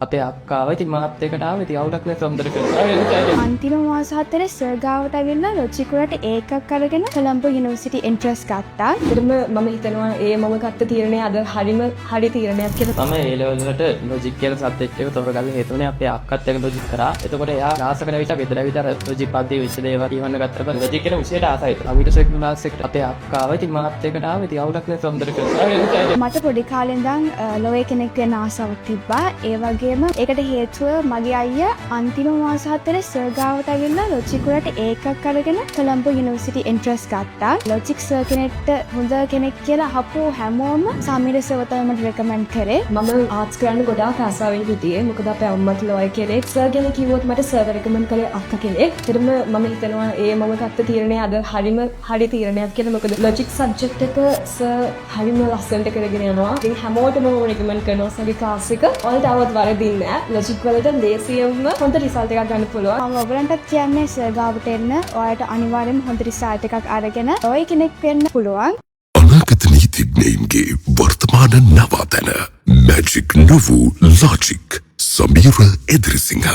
අපේ අක්කාව ඉතින් මාත් එක්කට ආව ඉතින් අවුලක් නැතුව හොඳට කරා. අන්තිම මාස 4 සර් ගාවට ඇවිල්ලා ලොජික් වලට ඒකක් අරගෙන කොළඹ යුනිවර්සිටි එන්ට්‍රන්ස් ගත්තා. ඒකම මම හිතනවා මම ගත්ත තීරණය අද හරි තීරණයක් කියලා. මම ඒ ලෙවල් වලට ලොජික් කියන සබ්ජෙක්ට් එක තෝරගන්න හේතුනේ අපේ අක්කත් එක්ක ලොජික් කරා. එතකොට එයා ක්ලාස් එකට විතර ගෙදර විතර ලොජික් පන්ති විශ්ල දේවල් කියවන්න ගත්තම ලොජික් කියන විෂයට ආසයි. කම්පියුටර් ක්ලාස් එකට අපේ අක්කාව ඉතින් මාත් එක්කට ආව ඉතින් අවුලක් නැතුව හොඳට කරා. මට පොඩි කාලේ ඉඳන් ලෝයේ කෙනෙක් වෙන්න ආසාවක් තිබ්බා. ඒ වගේම ඒකට හේතුව මගේ අයියා අන්තිම මාස 4 සර් ගාවට ඇවිල්ලා ලොජික් වලට ඒකක් අරගෙන කොළඹ යුනිවර්සිටි එන්ට්‍රන්ස් ගත්තා. ලොජික් සර් කෙනෙක්ට හොඳ කෙනෙක් කියලා අහපු හැමෝම සමීර සර්ව තමයි මට රෙකමන්ඩ් කරේ. මම ආර්ට්ස් කරන්න ගොඩාක් ආසාවෙන් හිටියේ. මොකද අපේ අම්මත් ලෝය කෙනෙක්. සර් ගැන කිව්වොත් මට සර්ව රෙකමන්ඩ් කළේ අක්කා කෙනෙක්. ඒතරම මම හිතනවා මම ගත්ත තීරණය අද හරි තීරණයක් කියලා. මොකද ලොජික් සබ්ජෙක්ට් එක සර් හරිම ලස්සනට කරගෙන යනවා. ඉතින් හැමෝටම මම රෙකමන්ඩ් කරනවා සර්ගේ ක්ලාස් එක. ඔයාලට આવවත් වරදින්නේ නැහැ. ලොජික් වලට ලේසියෙන්ම හොඳ රිසල්ට් එකක් ගන්න පුළුවන්. මම ඔයගලන්ටත් කියන්නේ සර් ගාවට එන්න. ඔයාලට අනිවාර්යෙන්ම හොඳ රිසල්ට් එකක් අරගෙන ඔය කෙනෙක් වෙන්න පුළුවන්. අනාගත නීතිඥයින්ගේ වර්තමාන නවාතැන මැජික් නොවූ ලොජික් සමීර එදිරිසිංහ